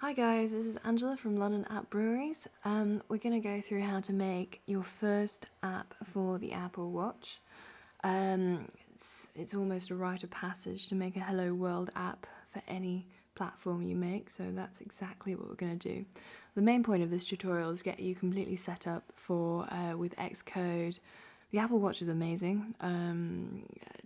Hi guys, this is Angela from London App Breweries. We're going to go through how to make your first app for the Apple Watch. It's almost a rite of passage to make a Hello World app for any platform you make, so that's exactly what we're going to do. The main point of this tutorial is get you completely set up for with Xcode. The Apple Watch is amazing.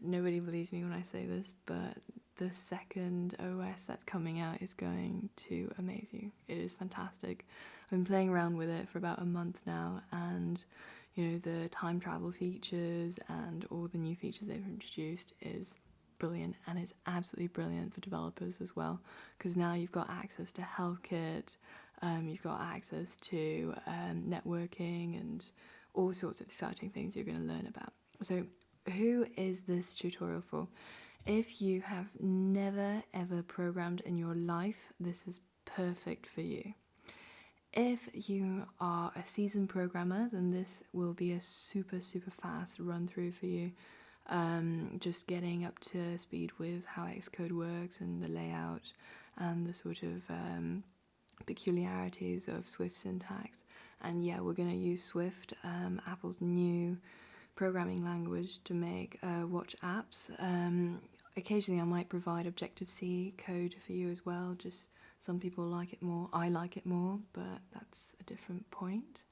Nobody believes me when I say this, but the second OS that's coming out is going to amaze you. It is fantastic. I've been playing around with it for about a month now, and the time travel features and all the new features they've introduced is brilliant, and it's absolutely brilliant for developers as well, because now you've got access to HealthKit, you've got access to networking and all sorts of exciting things you're going to learn about. So who is this tutorial for? If you have never ever programmed in your life, this is perfect for you. If you are a seasoned programmer, then this will be a super fast run through for you. Just getting up to speed with how Xcode works and the layout and the sort of peculiarities of Swift syntax. And yeah, we're going to use Swift, Apple's new programming language, to make watch apps. Occasionally I might provide Objective-C code for you as well, just some people like it more. I like it more, but that's a different point.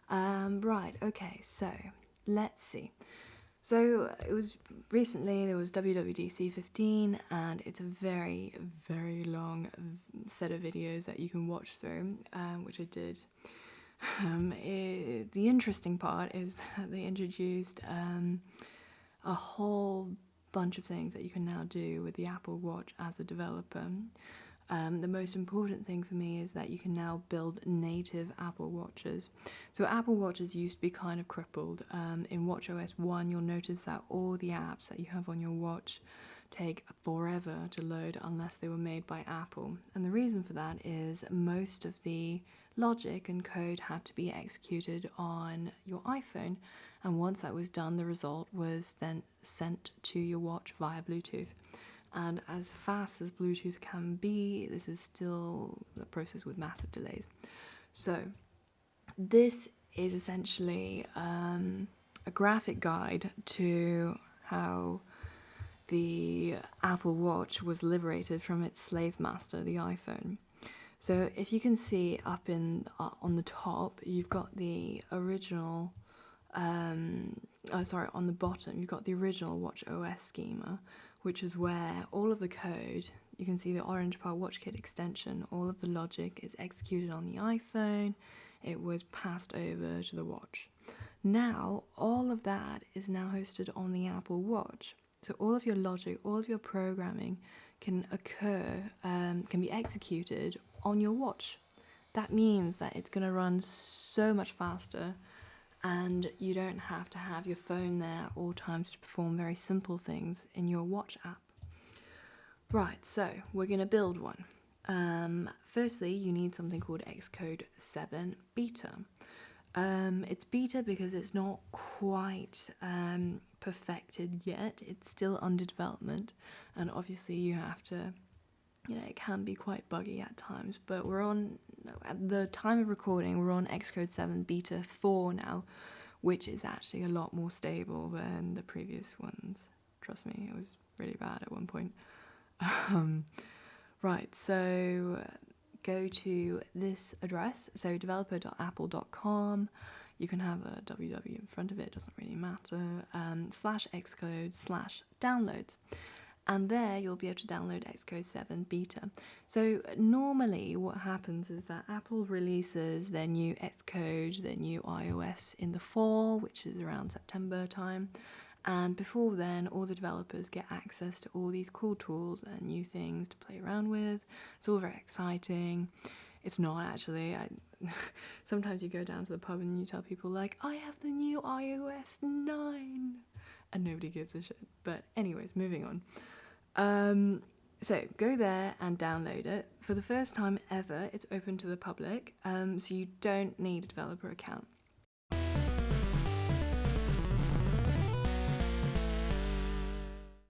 Right, okay, so let's see. So it was recently, there was WWDC 15, and it's a very long set of videos that you can watch through, which I did. The interesting part is that they introduced a whole bunch of things that you can now do with the Apple Watch as a developer. The most important thing for me is that you can now build native Apple Watches. So Apple Watches used to be kind of crippled. In watchOS 1, you'll notice that all the apps that you have on your watch take forever to load unless they were made by Apple. And the reason for that is most of the logic and code had to be executed on your iPhone, and once that was done, the result was then sent to your watch via Bluetooth. And as fast as Bluetooth can be, this is still a process with massive delays. So this is essentially a graphic guide to how the Apple Watch was liberated from its slave master, the iPhone. So if you can see up on the top, you've got the original, on the bottom, you've got the original watchOS schema, which is where all of the code, you can see the orange part, WatchKit extension, all of the logic is executed on the iPhone. It was passed over to the watch. Now, all of that is now hosted on the Apple Watch. So all of your logic, all of your programming can be executed on your watch. That means that it's going to run so much faster, and you don't have to have your phone there at all times to perform very simple things in your watch app. Right, so we're going to build one. Firstly, you need something called Xcode 7 Beta. It's beta because it's not quite perfected yet. It's still under development, and obviously you have to, it can be quite buggy at times, but at the time of recording, we're on Xcode 7 Beta 4 now, which is actually a lot more stable than the previous ones. Trust me, it was really bad at one point. Right, so go to this address, so developer.apple.com. You can have a www in front of it, doesn't really matter, /Xcode/downloads. And there you'll be able to download Xcode 7 Beta. So normally what happens is that Apple releases their new Xcode, their new iOS in the fall, which is around September time. And before then, all the developers get access to all these cool tools and new things to play around with. It's all very exciting. It's not actually. Sometimes you go down to the pub and you tell people, like, I have the new iOS 9. And nobody gives a shit. But anyways, moving on. So go there and download it. For the first time ever, it's open to the public, so you don't need a developer account.